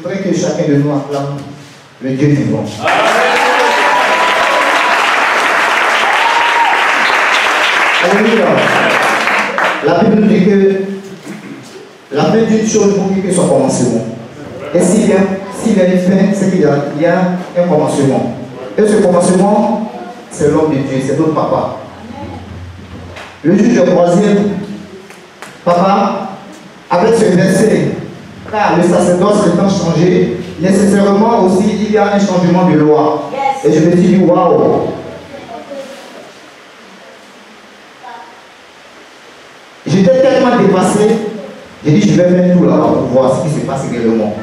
voudrais que chacun de nous acclame le Dieu vivant. Alléluia. La Bible nous dit que la fin d'une chose vaut mieux que son commencement. Et s'il y a une fin, c'est qu'il y a un commencement. Et ce commencement, c'est l'homme de Dieu, c'est notre papa. Le juge de troisième, papa, avec ce verset, car le sacerdoce étant changé, nécessairement aussi il y a un changement de loi. Et je me suis dit, waouh! J'étais tellement dépassé, j'ai dit, je vais faire tout là-bas pour voir ce qui se passe réellement.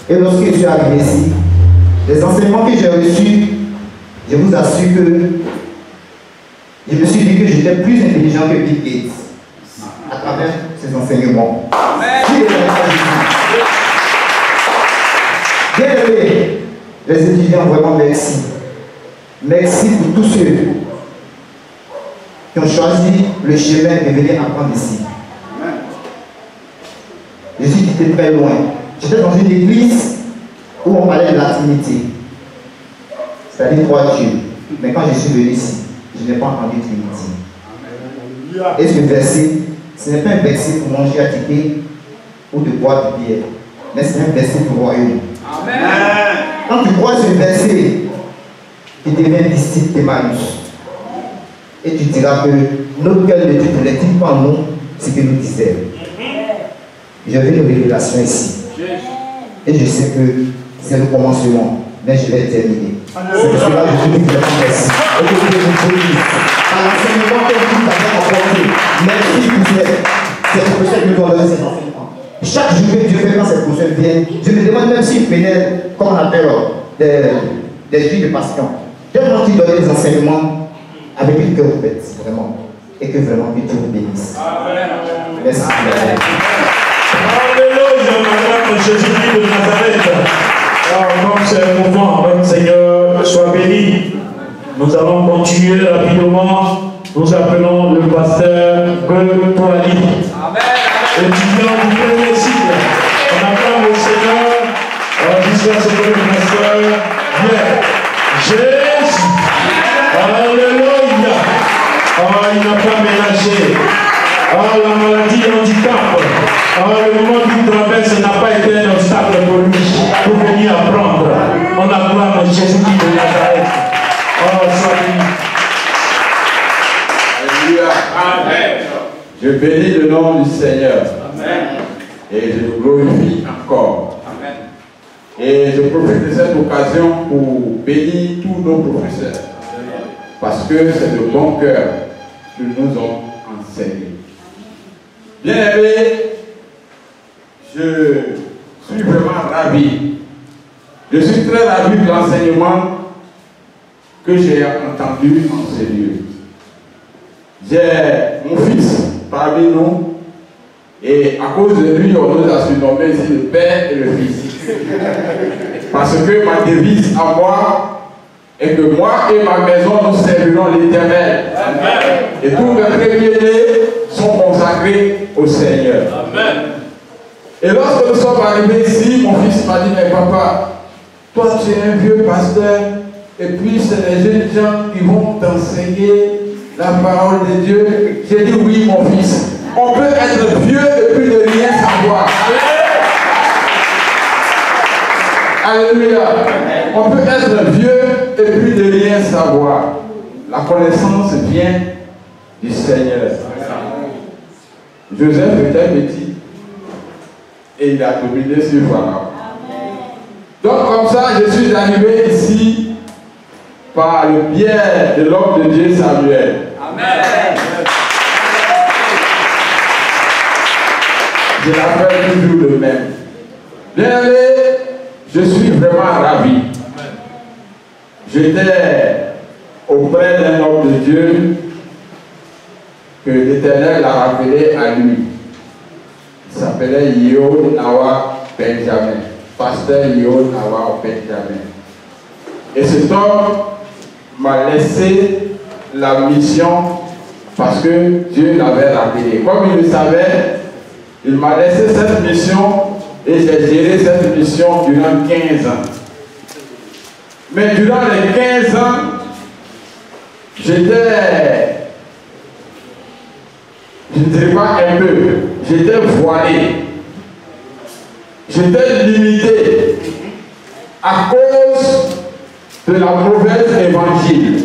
Et lorsque je suis arrivé ici, les enseignements que j'ai reçus, je vous assure que je me suis dit que j'étais plus intelligent que Bill Gates à travers ces enseignements. Bien aimé, les étudiants, vraiment merci. Merci pour tous ceux qui ont choisi le chemin de venir apprendre ici. Je suis quitté très loin. J'étais dans une église où on parlait de la Trinité, c'est-à-dire trois dieux. Mais quand je suis venu ici, je n'ai pas entendu Trinité. Et ce verset, ce n'est pas un verset pour manger à ticket ou de boire du bière, mais c'est un verset pour le royaume. Amen. Quand tu crois ce verset, tu deviens disciple d'Emmaüs. Et tu diras que notre cœur ne dit pas non ce que nous disons. J'avais une révélation ici. Et je sais que c'est le commencement, mais je vais terminer. C'est pour cela que je vous dis vraiment merci. Et que Dieu vous bénisse. Par l'enseignement que vous avez apporté, merci pour cette prochaine que nous avons donné cet enseignement. Chaque jour que Dieu fait quand cette prochaine vient, je me demande même s'il prenait, comme on appelle, des juifs de passion. J'ai envie de donner des enseignements avec une cœur ouverte, vraiment. Et que vraiment que Dieu vous bénisse. Merci. Alléluia, madame Jésus-Christ de Nazareth. Alors, comme c'est un mouvement, Seigneur, sois béni. Nous allons continuer rapidement. Nous appelons le pasteur Toali. Étudiant du premier cycle. On acclame le Seigneur jusqu'à ce que le pasteur vienne. Jésus. Alléluia. Oh, il n'a pas ménagé. Oh, la maladie, le handicap. Oh, le moment du travail, ce n'a pas été un obstacle pour lui, pour venir apprendre. On acclame Jésus-Christ de Nazareth. Oh, sois béni. Alléluia. Amen. Je bénis le nom du Seigneur. Amen. Et je le glorifie encore. Amen. Et je profite de cette occasion pour bénir tous nos professeurs. Parce que c'est de bon cœur qu'ils nous ont enseigné. Bien aimé, je suis vraiment ravi. Je suis très ravi de l'enseignement que j'ai entendu enseigner. J'ai mon fils parmi nous et à cause de lui, on nous a surnommé ici le Père et le Fils. Parce que ma devise à moi est que moi et ma maison nous servirons l'Éternel. Et tous mes premiers-nés sont consacrés au Seigneur. Amen. Et lorsque nous sommes arrivés ici, mon fils m'a dit, mais papa, toi tu es un vieux pasteur, et puis c'est les jeunes gens qui vont t'enseigner la parole de Dieu. J'ai dit oui mon fils, on peut être vieux et puis ne rien savoir. Alléluia. On peut être vieux et puis ne rien savoir. La connaissance vient du Seigneur. Joseph était petit et il a dominé sur Pharaon. Donc comme ça, je suis arrivé ici par le biais de l'homme de Dieu Samuel. Amen. Je l'appelle toujours le même. Bien aimé, je suis vraiment ravi. J'étais auprès d'un homme de Dieu que l'Éternel a rappelé à lui. Il s'appelait Yeo Nawa Benjamin. Pasteur Yeo Nawa Benjamin. Et cet homme m'a laissé la mission parce que Dieu l'avait rappelé. Comme il le savait, il m'a laissé cette mission et j'ai géré cette mission durant 15 ans. Mais durant les 15 ans, j'étais, je ne dirais pas un peu, j'étais voilé. J'étais limité à cause de la mauvaise évangile.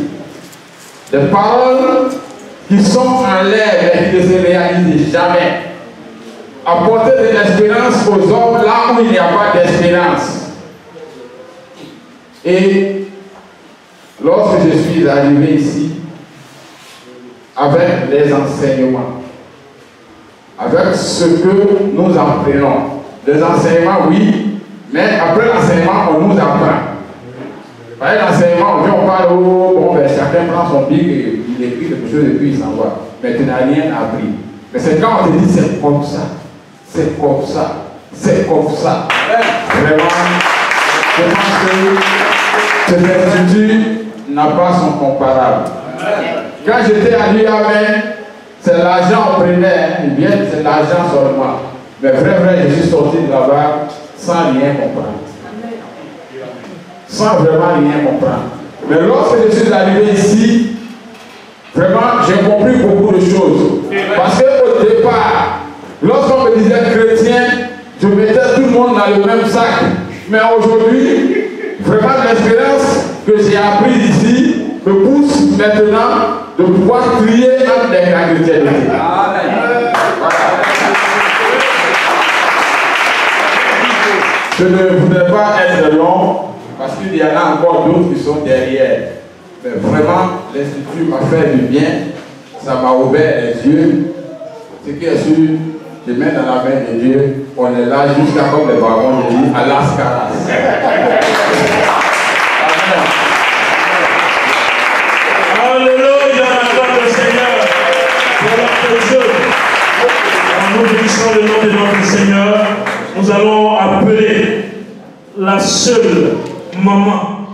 Des paroles qui sont en l'air et qui ne se réalisent jamais. Apporter de l'espérance aux hommes là où il n'y a pas d'espérance. Et lorsque je suis arrivé ici, avec les enseignements, avec ce que nous apprenons, les enseignements, oui, mais après l'enseignement, on nous apprend. Par l'enseignement, on parle, bon, ben, chacun prend son bic et il écrit quelque chose et puis il s'en va. Mais tu n'as rien appris. Mais c'est quand on te dit c'est comme ça, c'est comme ça, c'est comme ça. Vraiment, je pense que cette institut n'a pas son comparable. Quand j'étais à l'UAM, c'est l'argent on prenait, bien c'est l'argent seulement. Mais vrai, je suis sorti de là-bas sans rien comprendre. Sans vraiment rien comprendre. Mais lorsque je suis arrivé ici, vraiment, j'ai compris beaucoup de choses. Parce qu'au départ, lorsqu'on me disait chrétien, je mettais tout le monde dans le même sac. Mais aujourd'hui, vraiment, l'expérience que j'ai apprise ici me pousse maintenant de pouvoir crier entre les chrétientés. Je ne voudrais pas être long, parce qu'il y en a encore d'autres qui sont derrière. Mais vraiment, l'Institut m'a fait du bien, ça m'a ouvert les yeux. Ce qui est sûr, je mets dans la main de Dieu, on est là jusqu'à, comme les barons, je dis, à l'ascaras. Alléluia, notre Seigneur, pour notre Dieu. Nous bénissons le nom de notre Seigneur. Nous allons appeler la seule maman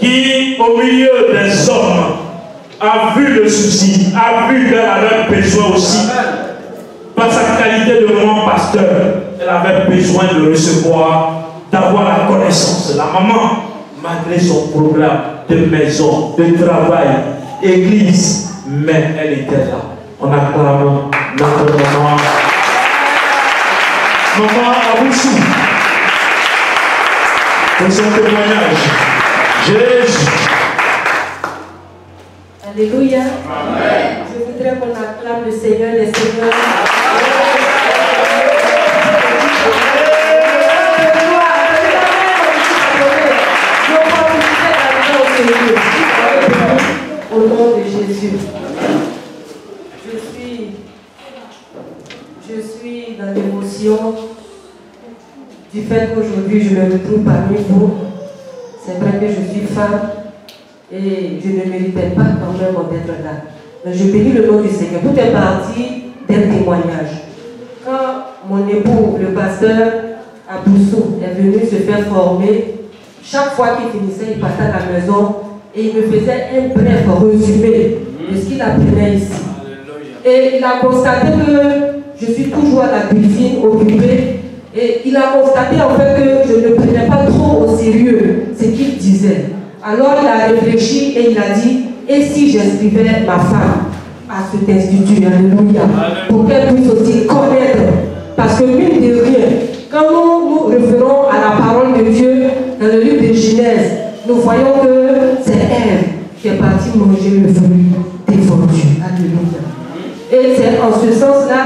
qui, au milieu des hommes, a vu le souci, a vu qu'elle avait besoin aussi, par sa qualité de maman pasteur, elle avait besoin de recevoir, d'avoir la connaissance. La maman, malgré son programme de maison, de travail, église, mais elle était là. On acclame notre maman. Maman Aboussou, pour son témoignage. Jésus. Alléluia. Amen. Je voudrais qu'on acclame le Seigneur des Seigneurs. Au nom de Jésus. Je suis dans l'émotion du fait qu'aujourd'hui je me retrouve parmi vous. C'est vrai que je suis femme et je ne méritais pas quand même d'être là. Mais je bénis le nom du Seigneur. Tout est parti d'un témoignage. Quand mon époux, le pasteur Aboussou, est venu se faire former, chaque fois qu'il finissait, il partait à la maison et il me faisait un bref résumé de ce qu'il apprenait ici. Et il a constaté que je suis toujours à la cuisine occupée. Et il a constaté en fait que je ne prenais pas trop au sérieux ce qu'il disait. Alors il a réfléchi et il a dit, et si j'inscrivais ma femme à cet institut, alléluia, pour qu'elle puisse aussi connaître. Parce que mine de rien, quand nous référons à la parole de Dieu dans le livre de Genèse, nous voyons que c'est Ève qui est partie manger le fruit défendu. Alléluia. Et c'est en ce sens-là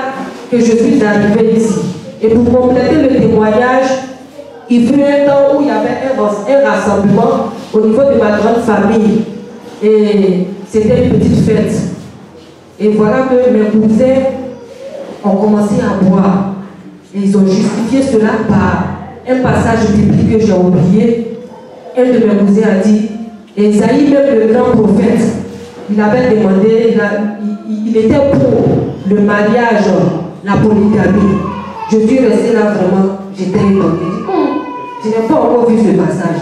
que je suis arrivée ici. Et pour compléter le témoignage, il fut un temps où il y avait un rassemblement au niveau de ma grande famille. Et c'était une petite fête. Et voilà que mes cousins ont commencé à boire. Et ils ont justifié cela par un passage biblique que j'ai oublié. Un de mes cousins a dit, Esaïe, même le grand prophète, il avait demandé, il était pour le mariage, la polygamie. Je suis restée là vraiment, j'étais étonnée. Je n'ai pas encore vu ce passage.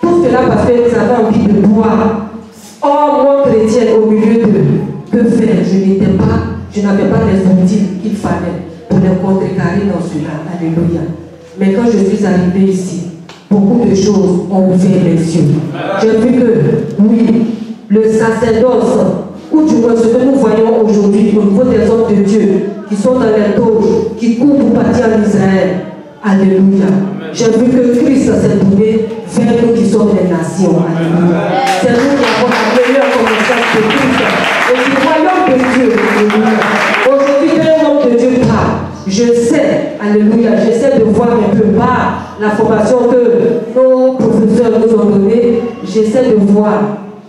Tout cela parce que nous avons envie de boire. Or, moi, chrétienne, au milieu de que faire, je n'avais pas les outils qu'il fallait. pour les contrecarrer dans cela. Alléluia. Mais quand je suis arrivé ici, beaucoup de choses ont ouvert mes yeux. J'ai vu que, oui, le sacerdoce, ou du moins ce que nous voyons aujourd'hui au niveau des hommes de Dieu, qui sont dans les toges, qui courent pour partir en Israël. Alléluia. J'ai vu que Christ s'est tourné vers nous qui sommes les nations. Alléluia. C'est nous qui avons la meilleure connaissance de Christ et du royaume de Dieu. Alléluia. Aujourd'hui, quand un homme de Dieu parle, je sais, alléluia, j'essaie de voir un peu par la formation que nos professeurs nous ont donnée, j'essaie de voir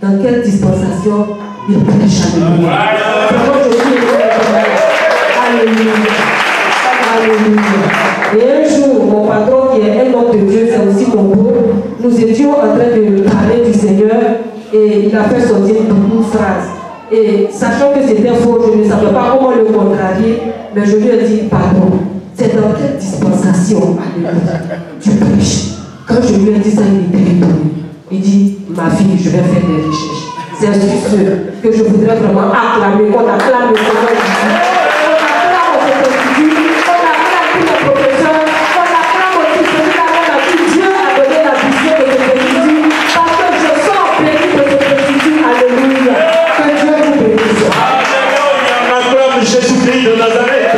dans quelle dispensation il prêche. Alléluia. Alléluia. Alléluia. Et un jour, mon patron qui est un homme de Dieu, c'est aussi mon beau, nous étions en train de parler du Seigneur et il a fait sortir beaucoup de phrases. Et sachant que c'était faux, je ne savais pas comment le contrarier, mais je lui ai dit, pardon, c'est dans quelle dispensation, alléluia, tu prêches? Quand je lui ai dit ça, il était étonné. Il dit, ma fille, je vais faire des recherches. C'est ce que je voudrais vraiment acclamer, qu'on acclame le Seigneur Jésus. On acclame au Seigneur Jésus, on acclame tous les professeurs, on acclame aussi celui-là à qui Dieu a donné la vision de ce Jésus, parce que je sors béni de ce Jésus, alléluia. Que Dieu vous bénisse. Alléluia, on acclame Jésus-Christ de Nazareth.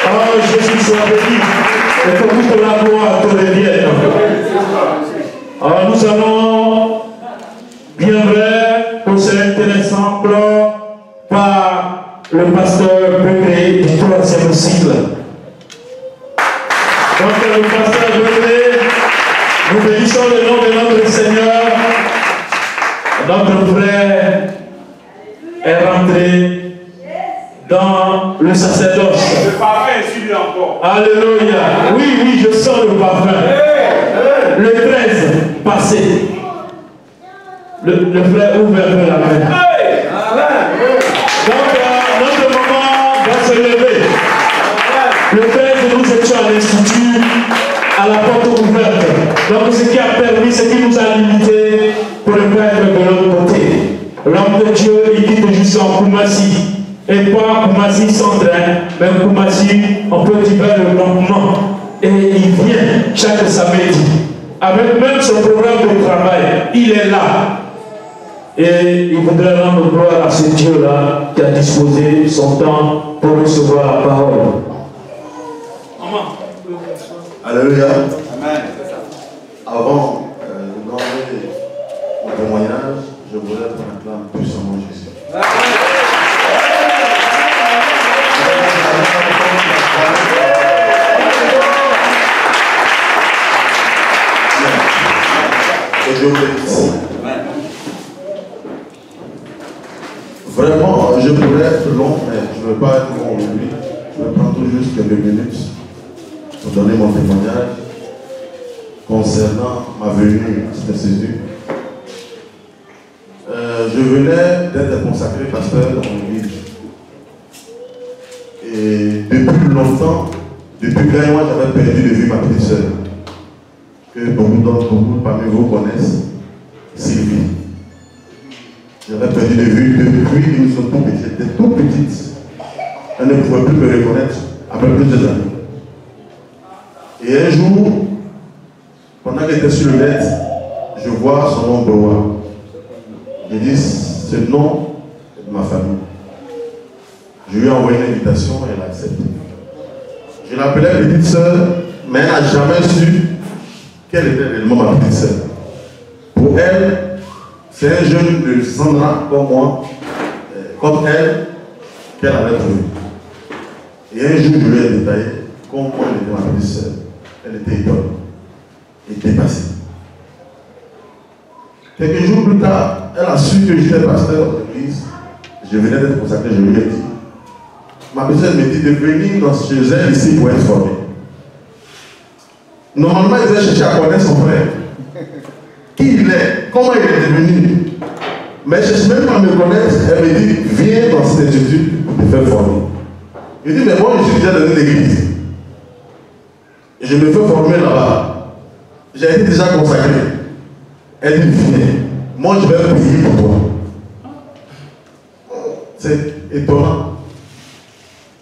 Oh, Jésus soit béni. Et que toute la gloire te revienne. Alors nous allons, bien vrai, que c'est intéressant, clore par le pasteur Bébé du 3e cycle. Donc le pasteur Bébé, nous bénissons le nom de notre Seigneur. Notre frère est rentré dans le sacerdoce. Le parfum est sur lui encore. Alléluia. Oui, oui, je sens le parfum. Le 13 passé. Le frère ouvre un peu la main. Donc, notre maman va se lever. Le 13, nous étions à l'Institut, à la porte ouverte. Donc, ce qui a permis, ce qui nous a limité pour ne pas être de l'autre côté. L'homme de Dieu, il quitte jusqu'en Koumassi. Et pas Koumassi centre, mais Koumassi, on peut dire le campement. Et il vient chaque samedi. Avec même son programme de travail, il est là. Et il voudrait rendre gloire à ce Dieu-là qui a disposé son temps pour recevoir la parole. Alléluia. Amen. Avant de lancer mon témoignage, je voudrais qu'on acclame puissamment Jésus. Et Dieu bénisse. Vraiment, je pourrais être long, mais je ne veux pas être long aujourd'hui. Je vais prendre tout juste quelques minutes pour donner mon témoignage concernant ma venue à cette Jésus. Je venais d'être consacré pasteur dans l'église. Et depuis longtemps, depuis 20 mois, j'avais perdu de vue ma petite sœur, que beaucoup parmi vous connaissent, Sylvie. J'avais perdu de vue depuis que nous sommes tout petits. J'étais tout petite. Elle ne pouvait plus me reconnaître après plusieurs années. Et un jour, pendant qu'elle était sur le net, je vois son nom Broa. Je dis, ce nom est de ma famille. Je lui ai envoyé une invitation et elle a accepté. Je l'appelais petite sœur, mais elle n'a jamais su quelle était réellement ma petite sœur. Pour elle, c'est un jeune de Sandra comme moi, comme elle, qu'elle avait trouvé. Et un jour, je lui ai détaillé comment elle était ma petite sœur. Elle était étonnée et dépassée. Quelques jours plus tard, elle a su que j'étais pasteur dans l'église. Je venais d'être consacré, je lui ai dit. Ma petite sœur me dit de venir chez elle ici pour être formée. Normalement, elle devait chercher à connaître son frère. Qui il est, comment il est devenu. Mais elle ne cherche même pas à me connaître. Elle me dit, viens dans cette institut pour te faire former. Je dis, mais moi, je suis déjà dans l'église. Et je me fais former là-bas. J'ai été déjà consacré. Elle dit, viens. Moi, je vais prier pour toi. C'est étonnant.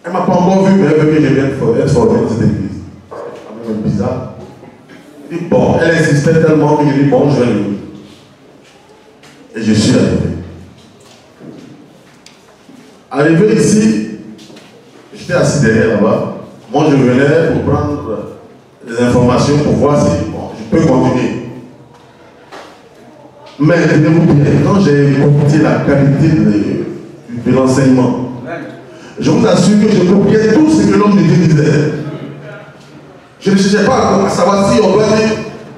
Elle ne m'a pas encore vu, mais elle veut que je vienne être formé dans cette église. C'est quand même bizarre. Elle dit, bon, elle insistait tellement que je dis, bon, je vais venir. Et je suis arrivé. Arrivé ici, j'étais assis derrière là-bas. Moi, je venais pour prendre des informations pour voir si bon, je peux continuer. Mais tenez-vous bien, quand j'ai écouté la qualité de l'enseignement, je vous assure que je copiais tout ce que l'homme de Dieu disait. Je ne cherchais pas à savoir si on doit dire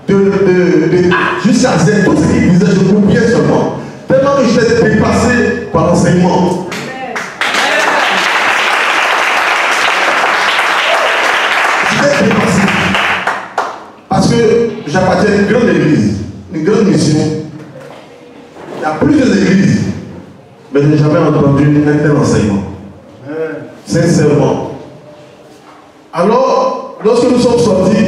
de A jusqu'à Z, tout ce qu'il disait, je copiais seulement. Tellement que j'étais dépassé par l'enseignement. J'étais dépassé. Parce que j'appartiens à une grande église, une grande mission. Il y a plusieurs églises, mais je n'ai jamais entendu un tel enseignement. Sincèrement. Alors, lorsque nous sommes sortis,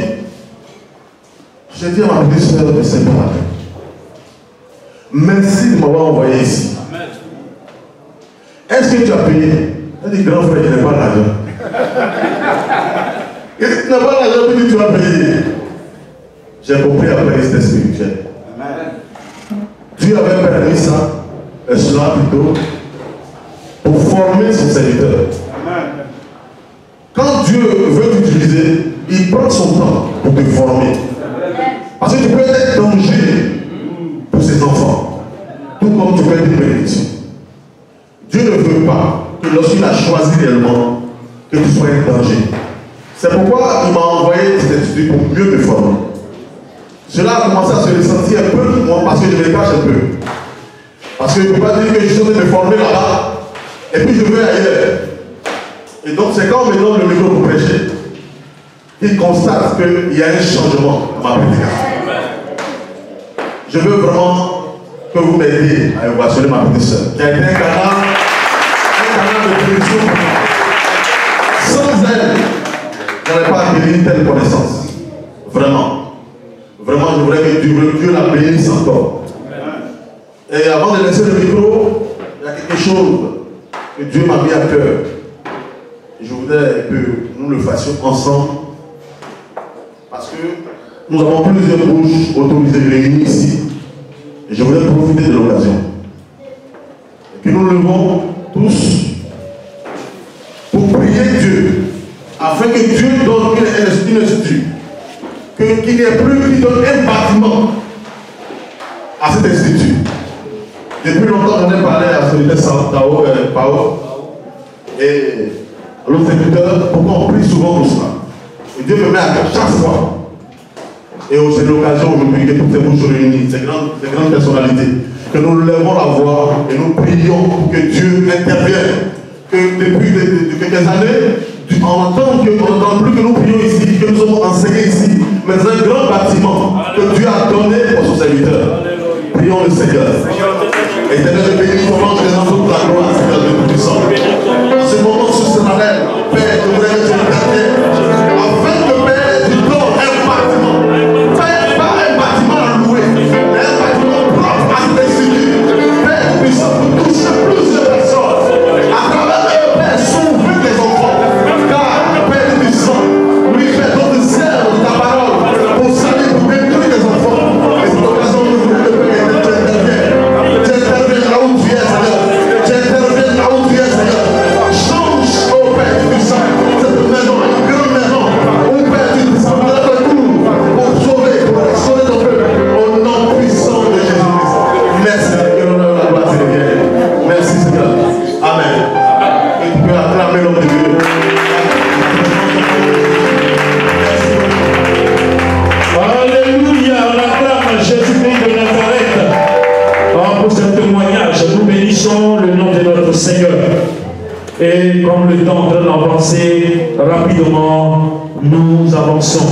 j'ai dit à ma petite soeur de Saint-Paul, merci de m'avoir envoyé ici. Est-ce que tu as payé? Elle dit, grand frère, je n'ai pas d'argent. Il dit, tu n'as pas d'argent, puis tu vas payer. J'ai compris après que c'était spirituel. Dieu avait permis ça, cela plutôt, pour former son serviteur. Quand Dieu veut t'utiliser, il prend son temps pour te former. Parce que tu peux être danger pour ses enfants, tout comme tu peux être une bénédiction. Dieu ne veut pas que lorsqu'il a choisi réellement, que tu sois un danger. C'est pourquoi il m'a envoyé cet institut pour mieux me former. Cela a commencé à se ressentir un peu pour moi parce que je me cache un peu. Parce que je ne peux pas dire que je suis en train de me former là-bas et puis je vais ailleurs. Et donc c'est quand on me donne le micro pour prêcher qu'il constate qu'il y a un changement dans ma prédication. Je veux vraiment que vous m'aidiez à évaluer ma petite soeur. Qui a été un canal de prédiction pour moi. Sans elle, je n'aurais pas acquis une telle connaissance. Vraiment. Vraiment, je voudrais que Dieu la bénisse encore. Et avant de laisser le micro, il y a quelque chose que Dieu m'a mis à cœur. Je voudrais que nous le fassions ensemble. Parce que nous avons plusieurs bouches autorisées réunies ici. Et je voudrais profiter de l'occasion. Et que nous nous levons tous pour prier Dieu. Afin que Dieu donne une institut. Qu'il n'y ait plus qui donne un bâtiment à cet institut. Depuis longtemps, j'en ai parlé à Solitaire Pao et à l'autre secrétaire, pourquoi on prie souvent pour cela. Et Dieu me met à cœur chaque fois. Et c'est l'occasion aujourd'hui que toutes ces bouches réunies, ces grandes personnalités, que nous lèvons la voix et nous prions pour que Dieu intervienne. Que depuis quelques années, on entend plus que nous prions ici, que nous sommes enseignés ici, mais c'est un grand bâtiment que Dieu a donné pour son serviteur. Prions le Seigneur. Éternel, je bénis comment je les envoie la gloire, Seigneur de puissant. En ce moment, sur ce matin, Père, je voudrais que tu le gardes. Afin que Père, tu donnes un bâtiment. Père, pas un bâtiment à louer, mais un bâtiment propre à cet institut. Père puissant, pour toucher plusieurs personnes. À travers eux, Père, sauver tes enfants. Car, Père puissant, oui, Père, donne le zèle de ta parole pour saluer, pour bénir tes enfants. Et c'est l'occasion de vous le Père, tu interviens là où tu es, Seigneur. Tu interviens là où tu es, Seigneur. Change, oh Père puissant, cette maison, une grande maison, où Père puissant, pour sauver, pour restaurer ton peuple, au nom puissant de Jésus-Christ. Merci, que l'honneur de la gloire te revienne. Merci, Seigneur. Amen. Et tu peux acclamer l'homme de Dieu. Alléluia, on acclame Jésus-Christ de Nazareth. Pour ce témoignage, nous bénissons le nom de notre Seigneur. Et comme le temps est en train d'avancer, rapidement, nous avançons.